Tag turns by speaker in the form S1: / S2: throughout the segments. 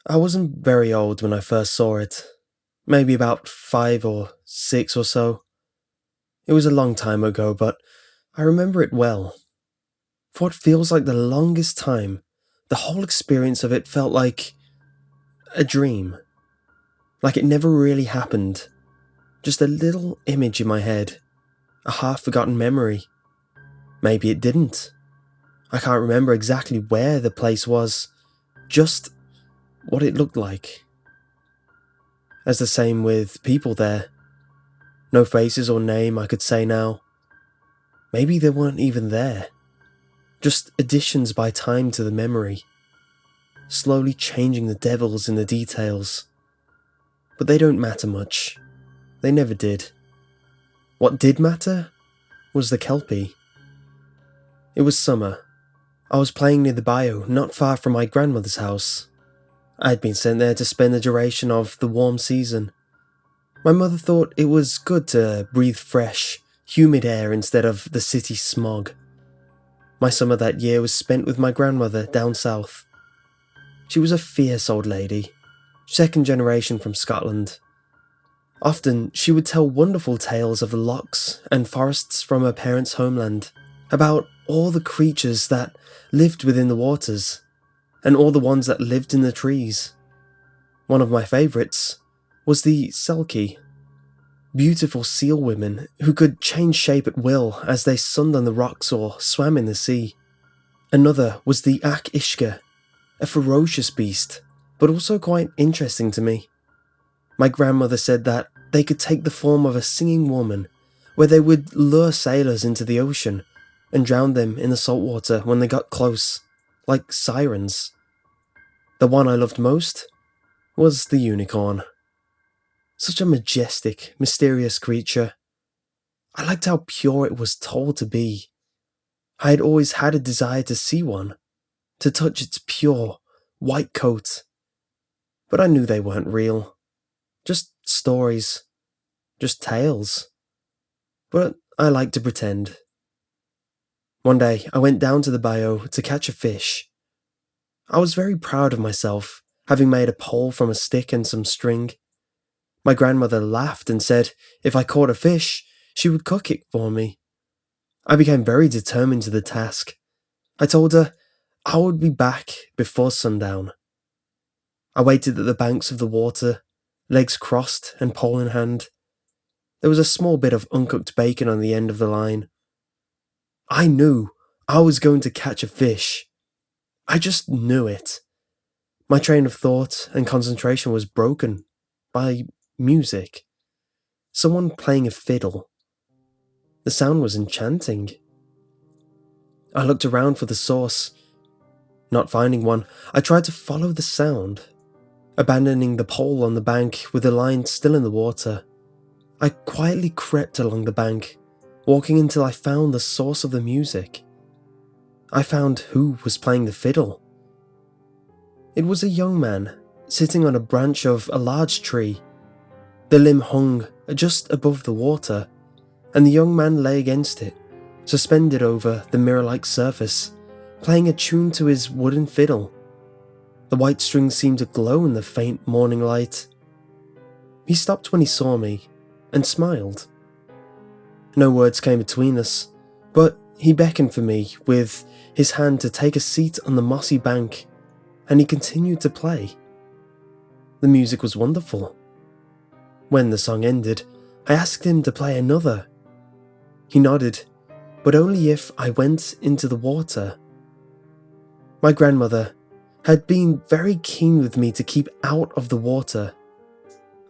S1: I wasn't very old when I first saw it, maybe about 5 or 6 or so. It was a long time ago, but I remember it well. For what feels like the longest time, the whole experience of it felt like a dream. Like it never really happened. Just a little image in my head, a half-forgotten memory. Maybe it didn't. I can't remember exactly where the place was, just what it looked like. As the same with people there. No faces or name I could say now. Maybe they weren't even there. Just additions by time to the memory. Slowly changing the devils in the details. But they don't matter much. They never did. What did matter was the Kelpie. It was summer. I was playing near the bayou, not far from my grandmother's house. I had been sent there to spend the duration of the warm season. My mother thought it was good to breathe fresh, humid air instead of the city smog. My summer that year was spent with my grandmother down south. She was a fierce old lady, second generation from Scotland. Often she would tell wonderful tales of the lochs and forests from her parents' homeland, about all the creatures that lived within the waters, and all the ones that lived in the trees. One of my favourites was the selkie, beautiful seal women who could change shape at will as they sunned on the rocks or swam in the sea. Another was the ishka, a ferocious beast, but also quite interesting to me. My grandmother said that they could take the form of a singing woman, where they would lure sailors into the ocean and drown them in the salt water when they got close, like sirens. The one I loved most was the unicorn. Such a majestic, mysterious creature. I liked how pure it was told to be. I had always had a desire to see one, to touch its pure, white coat. But I knew they weren't real. Just stories. Just tales. But I liked to pretend. One day, I went down to the bayou to catch a fish. I was very proud of myself, having made a pole from a stick and some string. My grandmother laughed and said if I caught a fish, she would cook it for me. I became very determined to the task. I told her I would be back before sundown. I waited at the banks of the water, legs crossed and pole in hand. There was a small bit of uncooked bacon on the end of the line. I knew I was going to catch a fish. I just knew it. My train of thought and concentration was broken by music. Someone playing a fiddle. The sound was enchanting. I looked around for the source. Not finding one, I tried to follow the sound, abandoning the pole on the bank with the line still in the water. I quietly crept along the bank, walking until I found the source of the music. I found who was playing the fiddle. It was a young man, sitting on a branch of a large tree. The limb hung just above the water, and the young man lay against it, suspended over the mirror-like surface, playing a tune to his wooden fiddle. The white strings seemed to glow in the faint morning light. He stopped when he saw me, and smiled. No words came between us, but he beckoned for me with his hand to take a seat on the mossy bank, and he continued to play. The music was wonderful. When the song ended, I asked him to play another. He nodded, but only if I went into the water. My grandmother had been very keen with me to keep out of the water.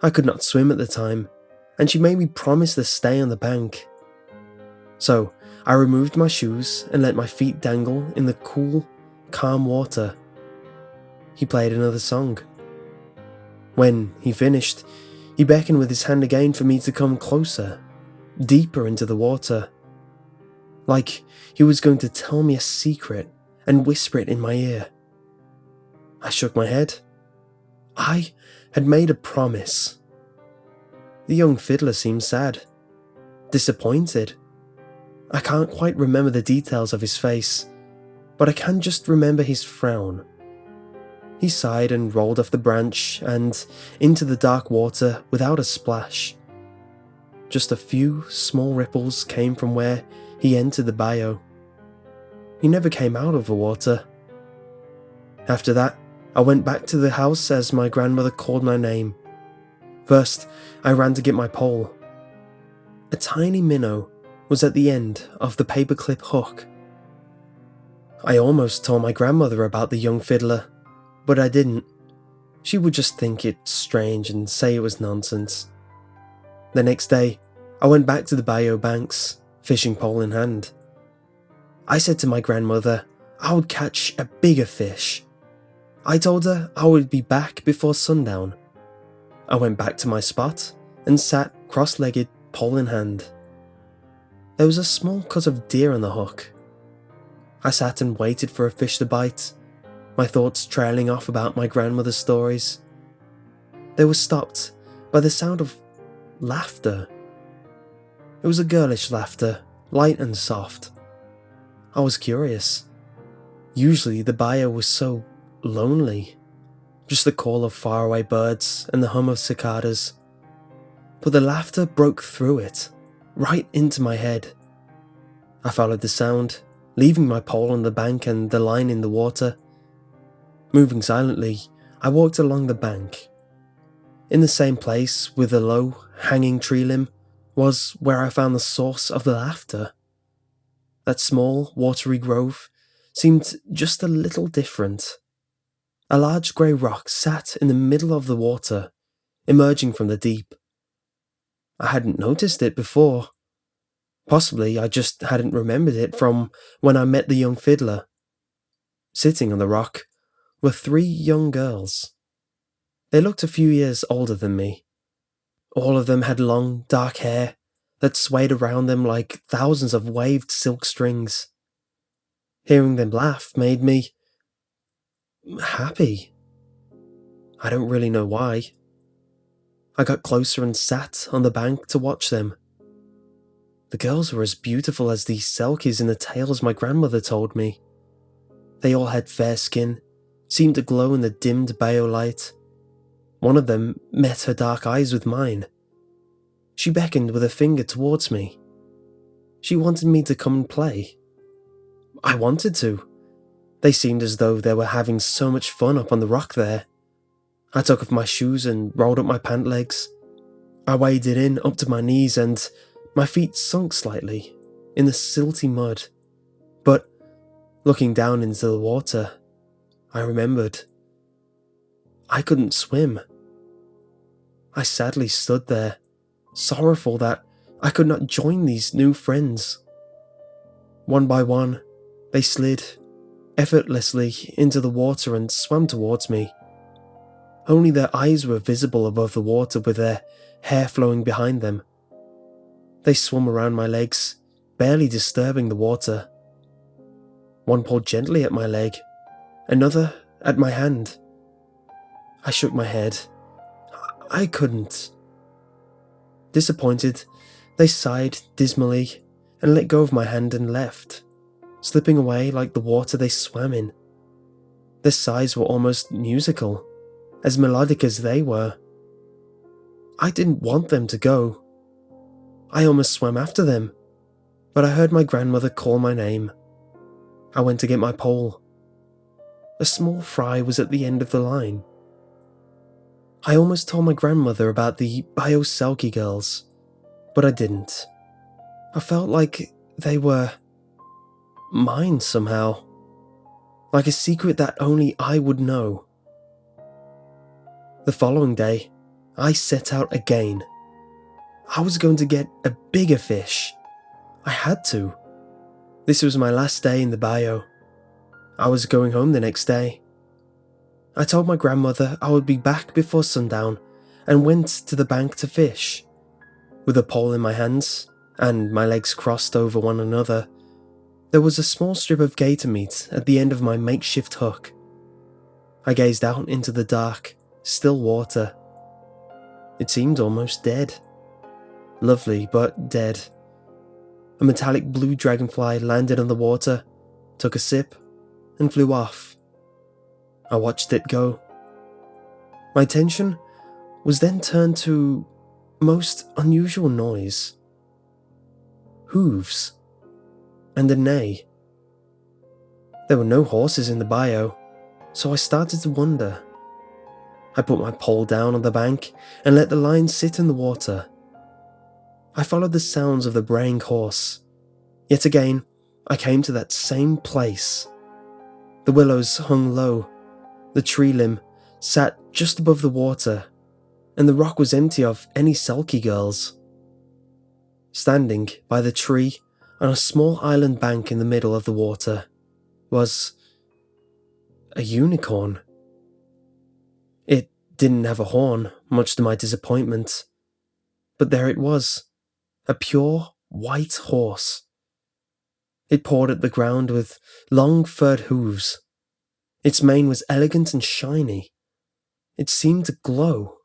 S1: I could not swim at the time, and she made me promise to stay on the bank. So I removed my shoes and let my feet dangle in the cool, calm water. He played another song. When he finished, he beckoned with his hand again for me to come closer, deeper into the water. Like he was going to tell me a secret and whisper it in my ear. I shook my head. I had made a promise. The young fiddler seemed sad, disappointed. I can't quite remember the details of his face, but I can just remember his frown. He sighed and rolled off the branch and into the dark water without a splash. Just a few small ripples came from where he entered the bayou. He never came out of the water. After that, I went back to the house as my grandmother called my name. First, I ran to get my pole. A tiny minnow was at the end of the paperclip hook. I almost told my grandmother about the young fiddler, but I didn't. She would just think it strange and say it was nonsense. The next day, I went back to the bayou banks, fishing pole in hand. I said to my grandmother I would catch a bigger fish. I told her I would be back before sundown. I went back to my spot and sat cross-legged, pole in hand. There was a small cut of deer on the hook. I sat and waited for a fish to bite, my thoughts trailing off about my grandmother's stories. They were stopped by the sound of laughter. It was a girlish laughter, light and soft. I was curious. Usually the bayou was so lonely, just the call of faraway birds and the hum of cicadas. But the laughter broke through it, right into my head. I followed the sound, leaving my pole on the bank and the line in the water. Moving silently, I walked along the bank. In the same place, with a low, hanging tree limb, was where I found the source of the laughter. That small, watery grove seemed just a little different. A large grey rock sat in the middle of the water, emerging from the deep. I hadn't noticed it before. Possibly I just hadn't remembered it from when I met the young fiddler. Sitting on the rock were 3 young girls. They looked a few years older than me. All of them had long, dark hair that swayed around them like thousands of waved silk strings. Hearing them laugh made me happy. I don't really know why. I got closer and sat on the bank to watch them. The girls were as beautiful as the selkies in the tales my grandmother told me. They all had fair skin, seemed to glow in the dimmed bayou light. One of them met her dark eyes with mine. She beckoned with a finger towards me. She wanted me to come and play. I wanted to. They seemed as though they were having so much fun up on the rock there. I took off my shoes and rolled up my pant legs. I waded in up to my knees and my feet sunk slightly in the silty mud. But looking down into the water, I remembered. I couldn't swim. I sadly stood there, sorrowful that I could not join these new friends. One by one, they slid effortlessly into the water and swam towards me. Only their eyes were visible above the water with their hair flowing behind them. They swam around my legs, barely disturbing the water. One pulled gently at my leg, another at my hand. I shook my head. I couldn't. Disappointed, they sighed dismally and let go of my hand and left, slipping away like the water they swam in. Their sighs were almost musical, as melodic as they were. I didn't want them to go. I almost swam after them, but I heard my grandmother call my name. I went to get my pole. A small fry was at the end of the line. I almost told my grandmother about the bayou selkie girls, but I didn't. I felt like they were mine somehow, like a secret that only I would know. The following day, I set out again. I was going to get a bigger fish. I had to. This was my last day in the bayou. I was going home the next day. I told my grandmother I would be back before sundown and went to the bank to fish. With a pole in my hands and my legs crossed over one another, there was a small strip of gator meat at the end of my makeshift hook. I gazed out into the dark, still water. It seemed almost dead. Lovely, but dead. A metallic blue dragonfly landed on the water, took a sip, and flew off. I watched it go. My attention was then turned to most unusual noise. Hooves and a neigh. There were no horses in the bayou, so I started to wonder. I put my pole down on the bank and let the line sit in the water. I followed the sounds of the braying horse. Yet again, I came to that same place. The willows hung low, the tree limb sat just above the water, and the rock was empty of any selkie girls. Standing by the tree on a small island bank in the middle of the water was a unicorn. It didn't have a horn, much to my disappointment, but there it was, a pure white horse. It pawed at the ground with long furred hooves. Its mane was elegant and shiny. It seemed to glow,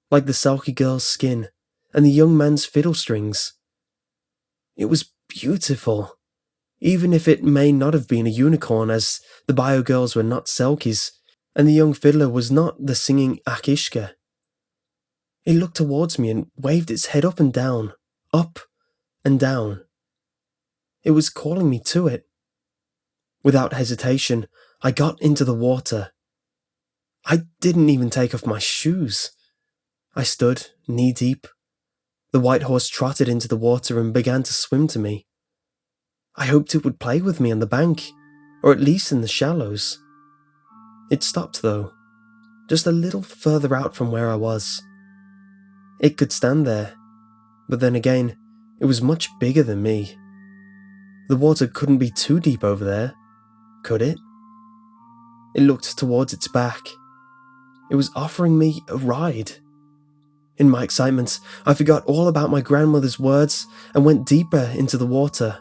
S1: like the selkie girl's skin and the young man's fiddle strings. It was beautiful, even if it may not have been a unicorn, as the bayou girls were not selkies, and the young fiddler was not the singing Akishka. It looked towards me and waved its head up and down, up and down. It was calling me to it. Without hesitation, I got into the water. I didn't even take off my shoes. I stood knee-deep. The white horse trotted into the water and began to swim to me. I hoped it would play with me on the bank, or at least in the shallows. It stopped though, just a little further out from where I was. It could stand there, but then again, it was much bigger than me. The water couldn't be too deep over there, could it? It looked towards its back. It was offering me a ride. In my excitement, I forgot all about my grandmother's words and went deeper into the water,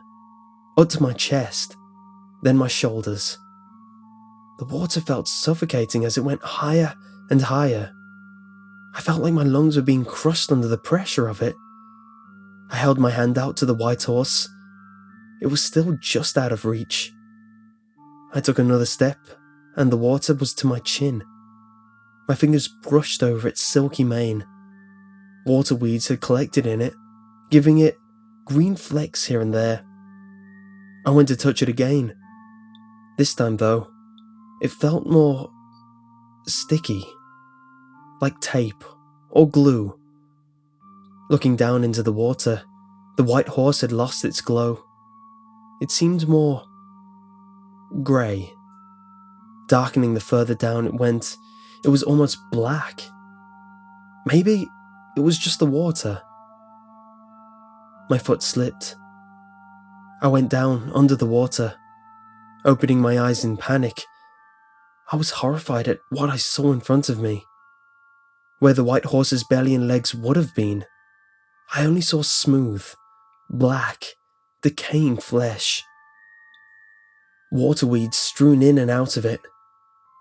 S1: up to my chest, then my shoulders. The water felt suffocating as it went higher and higher. I felt like my lungs were being crushed under the pressure of it. I held my hand out to the white horse. It was still just out of reach. I took another step, and the water was to my chin. My fingers brushed over its silky mane. Water weeds had collected in it, giving it green flecks here and there. I went to touch it again. This time, though, it felt more sticky, like tape or glue. Looking down into the water, the white horse had lost its glow. It seemed more grey. Darkening the further down it went, it was almost black. Maybe it was just the water. My foot slipped. I went down under the water, opening my eyes in panic. I was horrified at what I saw in front of me. Where the white horse's belly and legs would have been, I only saw smooth, black, decaying flesh. Waterweeds strewn in and out of it.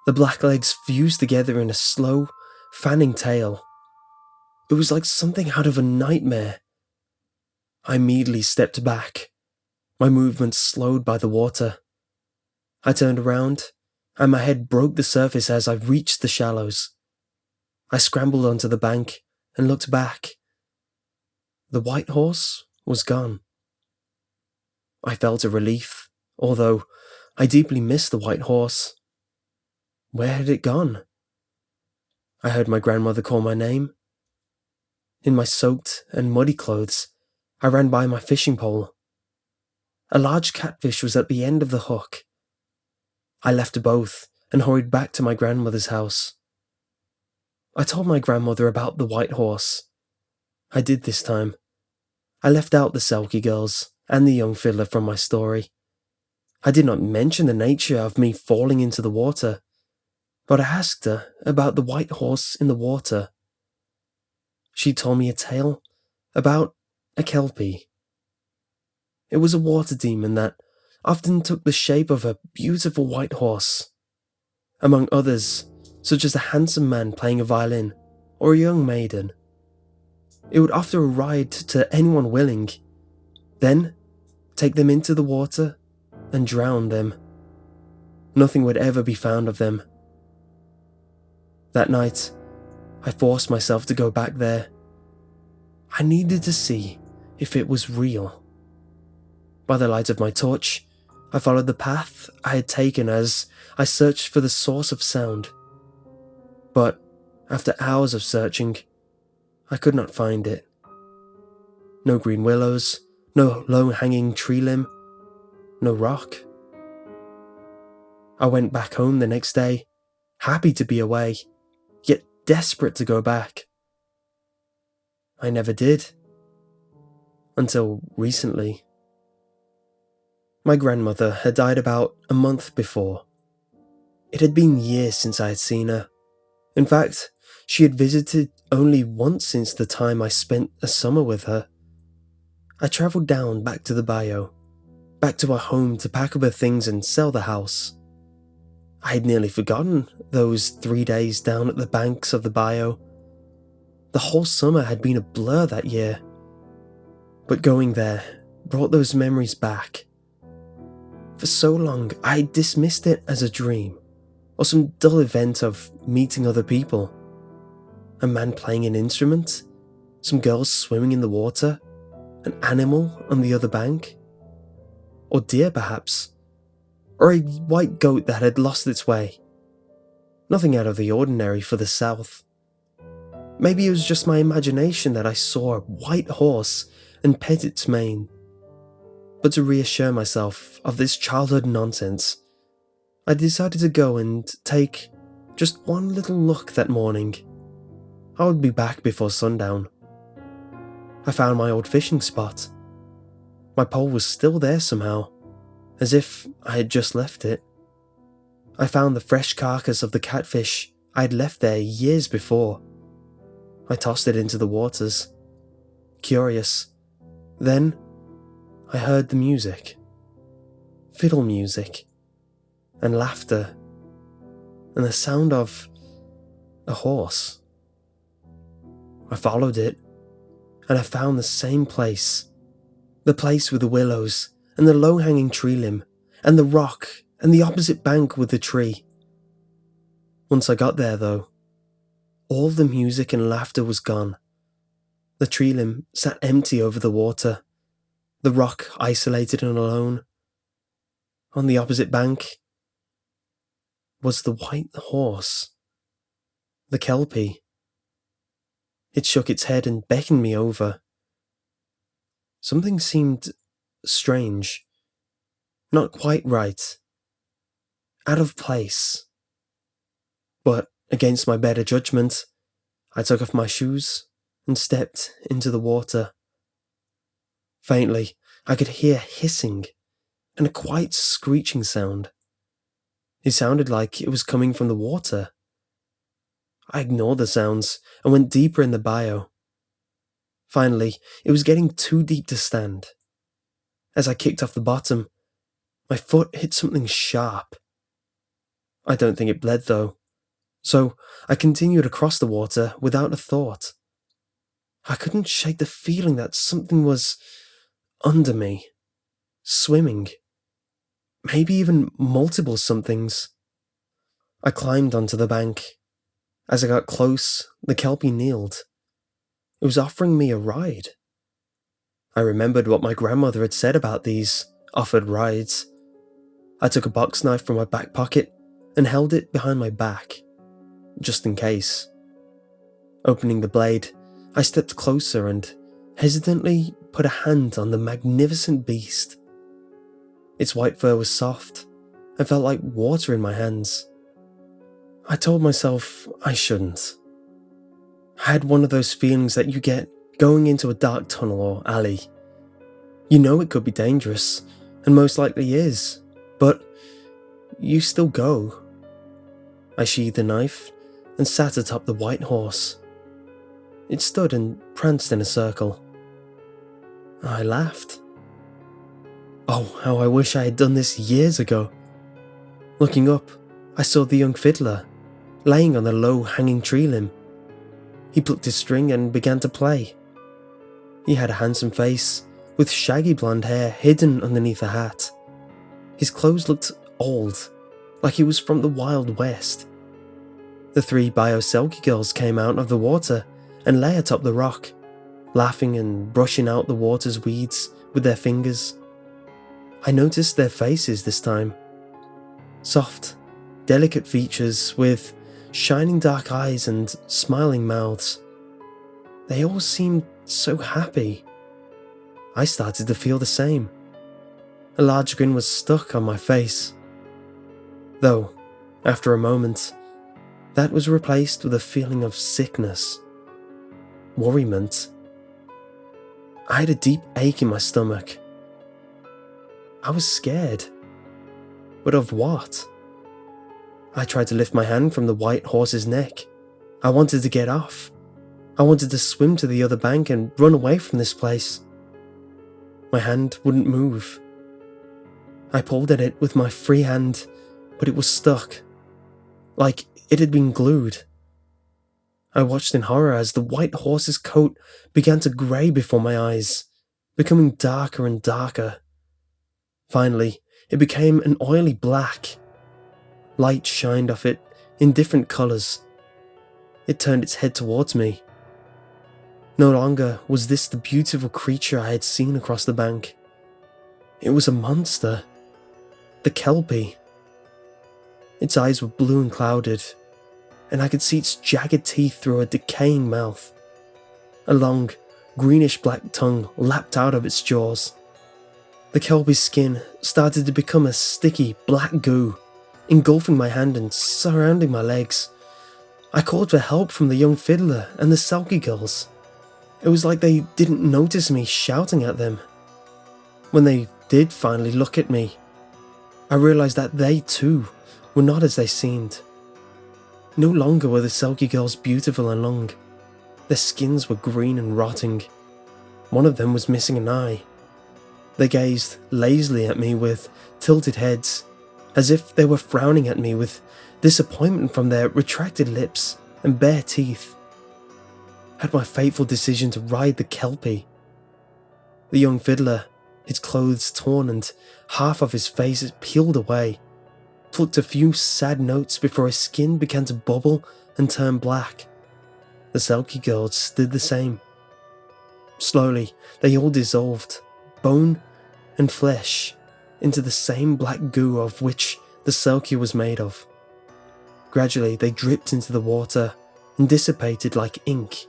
S1: The black legs fused together in a slow, fanning tail. It was like something out of a nightmare. I immediately stepped back. My movements slowed by the water. I turned around, and my head broke the surface as I reached the shallows. I scrambled onto the bank and looked back. The white horse was gone. I felt a relief, although I deeply missed the white horse. Where had it gone? I heard my grandmother call my name. In my soaked and muddy clothes, I ran by my fishing pole. A large catfish was at the end of the hook. I left both and hurried back to my grandmother's house. I told my grandmother about the white horse. I did this time. I left out the selkie girls and the young fiddler from my story. I did not mention the nature of me falling into the water, but I asked her about the white horse in the water. She told me a tale about a Kelpie. It was a water demon that often took the shape of a beautiful white horse, among others, such as a handsome man playing a violin or a young maiden. It would offer a ride to anyone willing, then take them into the water and drown them. Nothing would ever be found of them. That night, I forced myself to go back there. I needed to see if it was real. By the light of my torch, I followed the path I had taken as I searched for the source of sound. But after hours of searching, I could not find it. No green willows, no low-hanging tree limb, no rock. I went back home the next day, happy to be away, yet desperate to go back. I never did. Until recently. My grandmother had died about a month before. It had been years since I had seen her. In fact, she had visited only once since the time I spent a summer with her. I travelled down back to the bayou, back to our home to pack up her things and sell the house. I had nearly forgotten those 3 days down at the banks of the bayou. The whole summer had been a blur that year. But going there brought those memories back. For so long, I dismissed it as a dream, or some dull event of meeting other people. A man playing an instrument, some girls swimming in the water, an animal on the other bank, or deer perhaps, or a white goat that had lost its way. Nothing out of the ordinary for the South. Maybe it was just my imagination that I saw a white horse and pet its mane. But to reassure myself of this childhood nonsense, I decided to go and take just one little look that morning. I would be back before sundown. I found my old fishing spot. My pole was still there somehow, as if I had just left it. I found the fresh carcass of the catfish I had left there years before. I tossed it into the waters. Curious. Then, I heard the music. Fiddle music. And laughter. And the sound of a horse. I followed it, and I found the same place. The place with the willows, and the low-hanging tree limb, and the rock, and the opposite bank with the tree. Once I got there, though, all the music and laughter was gone. The tree limb sat empty over the water, the rock isolated and alone. On the opposite bank was the white horse, the Kelpie. It shook its head and beckoned me over. Something seemed strange, not quite right, out of place. But against my better judgment, I took off my shoes and stepped into the water. Faintly, I could hear hissing and a quite screeching sound. It sounded like it was coming from the water. I ignored the sounds and went deeper in the bayou. Finally, it was getting too deep to stand. As I kicked off the bottom, my foot hit something sharp. I don't think it bled though, so I continued across the water without a thought. I couldn't shake the feeling that something was under me, swimming. Maybe even multiple somethings. I climbed onto the bank. As I got close, the Kelpie kneeled. It was offering me a ride. I remembered what my grandmother had said about these offered rides. I took a box knife from my back pocket and held it behind my back, just in case. Opening the blade, I stepped closer and hesitantly put a hand on the magnificent beast. Its white fur was soft and felt like water in my hands. I told myself I shouldn't. I had one of those feelings that you get going into a dark tunnel or alley. You know it could be dangerous, and most likely is, but you still go. I sheathed the knife and sat atop the white horse. It stood and pranced in a circle. I laughed. Oh, how I wish I had done this years ago. Looking up, I saw the young fiddler, laying on the low-hanging tree limb. He plucked his string and began to play. He had a handsome face, with shaggy blonde hair hidden underneath a hat. His clothes looked old, like he was from the Wild West. The 3 bayou selkie girls came out of the water and lay atop the rock, laughing and brushing out the water's weeds with their fingers. I noticed their faces this time. Soft, delicate features with shining dark eyes and smiling mouths. They all seemed so happy. I started to feel the same. A large grin was stuck on my face. Though, after a moment, that was replaced with a feeling of sickness, worriment. I had a deep ache in my stomach. I was scared. But of what? I tried to lift my hand from the white horse's neck. I wanted to get off. I wanted to swim to the other bank and run away from this place. My hand wouldn't move. I pulled at it with my free hand, but it was stuck, like it had been glued. I watched in horror as the white horse's coat began to grey before my eyes, becoming darker and darker. Finally, it became an oily black. Light shined off it in different colours. It turned its head towards me. No longer was this the beautiful creature I had seen across the bank. It was a monster. The Kelpie. Its eyes were blue and clouded, and I could see its jagged teeth through a decaying mouth. A long, greenish-black tongue lapped out of its jaws. The Kelpie's skin started to become a sticky, black goo, engulfing my hand and surrounding my legs. I called for help from the young fiddler and the selkie girls. It was like they didn't notice me shouting at them. When they did finally look at me, I realised that they too were not as they seemed. No longer were the selkie girls beautiful and long. Their skins were green and rotting. One of them was missing an eye. They gazed lazily at me with tilted heads, as if they were frowning at me with disappointment from their retracted lips and bare teeth. Had my fateful decision to ride the Kelpie. The young fiddler, his clothes torn and half of his face peeled away, plucked a few sad notes before his skin began to bubble and turn black. The selkie girls did the same. Slowly, they all dissolved, bone and flesh, into the same black goo of which the selkie was made of. Gradually, they dripped into the water and dissipated like ink,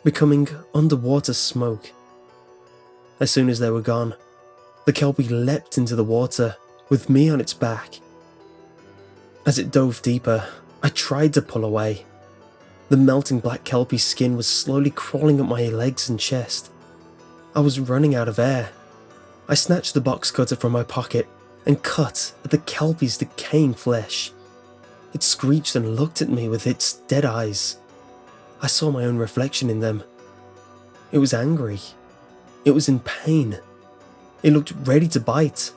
S1: becoming underwater smoke. As soon as they were gone, the Kelpie leapt into the water with me on its back. As it dove deeper, I tried to pull away. The melting black Kelpie skin was slowly crawling up my legs and chest. I was running out of air. I snatched the box cutter from my pocket and cut at the Kelpie's decaying flesh. It screeched and looked at me with its dead eyes. I saw my own reflection in them. It was angry. It was in pain. It looked ready to bite.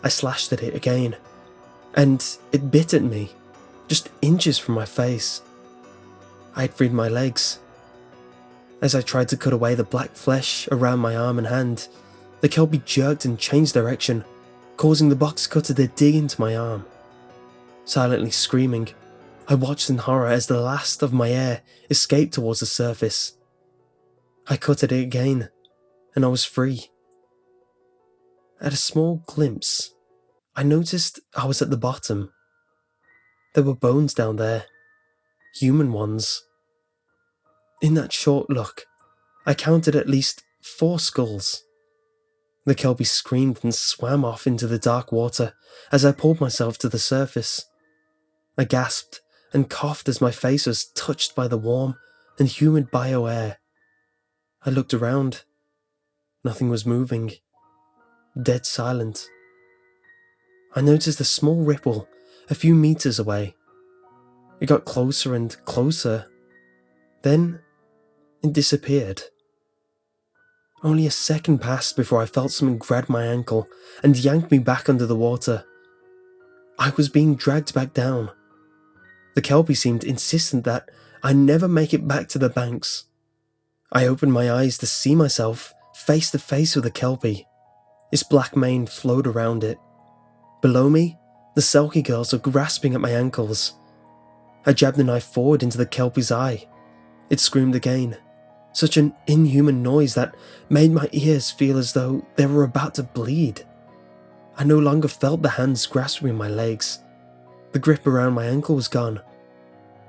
S1: I slashed at it again, and it bit at me, just inches from my face. I had freed my legs. As I tried to cut away the black flesh around my arm and hand, the Kelpie jerked and changed direction, causing the box cutter to dig into my arm. Silently screaming, I watched in horror as the last of my air escaped towards the surface. I cut at it again, and I was free. At a small glimpse, I noticed I was at the bottom. There were bones down there, human ones. In that short look, I counted at least 4 skulls. The Kelpie screamed and swam off into the dark water as I pulled myself to the surface. I gasped and coughed as my face was touched by the warm and humid bayou air. I looked around. Nothing was moving. Dead silent. I noticed a small ripple a few meters away. It got closer and closer. Then it disappeared. Only a second passed before I felt something grab my ankle and yank me back under the water. I was being dragged back down. The Kelpie seemed insistent that I never make it back to the banks. I opened my eyes to see myself face to face with the Kelpie. Its black mane flowed around it. Below me, the selkie girls were grasping at my ankles. I jabbed the knife forward into the Kelpie's eye. It screamed again, such an inhuman noise that made my ears feel as though they were about to bleed. I no longer felt the hands grasping my legs. The grip around my ankle was gone.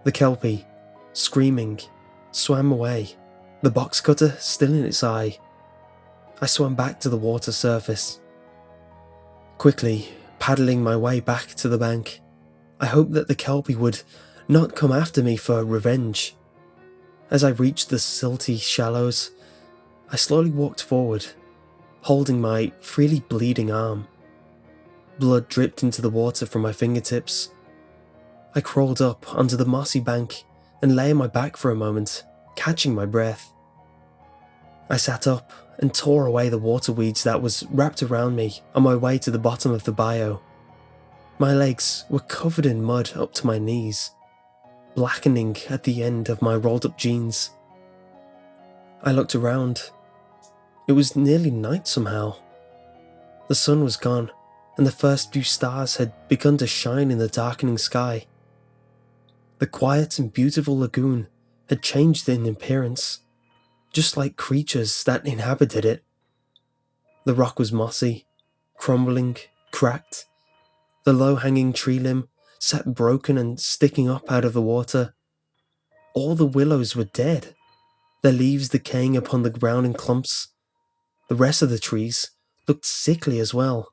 S1: The Kelpie, screaming, swam away, the box cutter still in its eye. I swam back to the water surface. Quickly, paddling my way back to the bank, I hoped that the Kelpie would not come after me for revenge. As I reached the silty shallows, I slowly walked forward, holding my freely bleeding arm. Blood dripped into the water from my fingertips. I crawled up onto the mossy bank and lay on my back for a moment, catching my breath. I sat up and tore away the water weeds that was wrapped around me on my way to the bottom of the bayou. My legs were covered in mud up to my knees, blackening at the end of my rolled up jeans. I looked around. It was nearly night somehow. The sun was gone, and the first few stars had begun to shine in the darkening sky. The quiet and beautiful lagoon had changed in appearance, just like creatures that inhabited it. The rock was mossy, crumbling, cracked. The low-hanging tree limb sat broken and sticking up out of the water. All the willows were dead, their leaves decaying upon the ground in clumps. The rest of the trees looked sickly as well.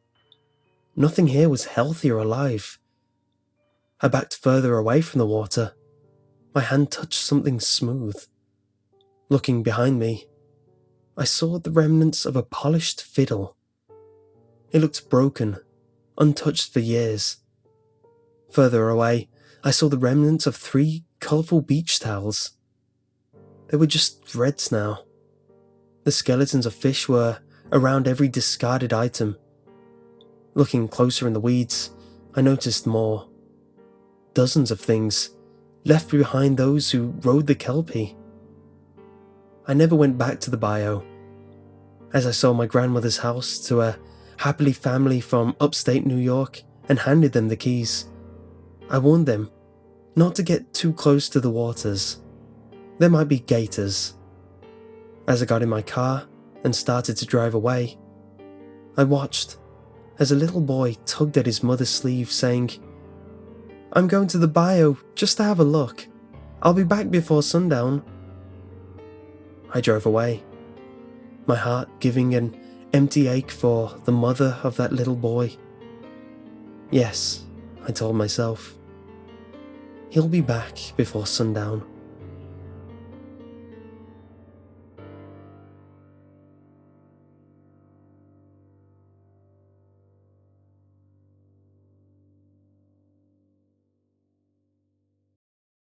S1: Nothing here was healthy or alive. I backed further away from the water. My hand touched something smooth. Looking behind me, I saw the remnants of a polished fiddle. It looked broken, untouched for years. Further away, I saw the remnants of 3 colourful beach towels. They were just threads now. The skeletons of fish were around every discarded item. Looking closer in the weeds, I noticed more. Dozens of things, left behind those who rode the Kelpie. I never went back to the bayou. As I sold my grandmother's house to a happily family from upstate New York and handed them the keys, I warned them not to get too close to the waters. There might be gators. As I got in my car and started to drive away, I watched as a little boy tugged at his mother's sleeve, saying, "I'm going to the bayou just to have a look. I'll be back before sundown." I drove away, my heart giving an empty ache for the mother of that little boy. Yes, I told myself, he'll be back before sundown.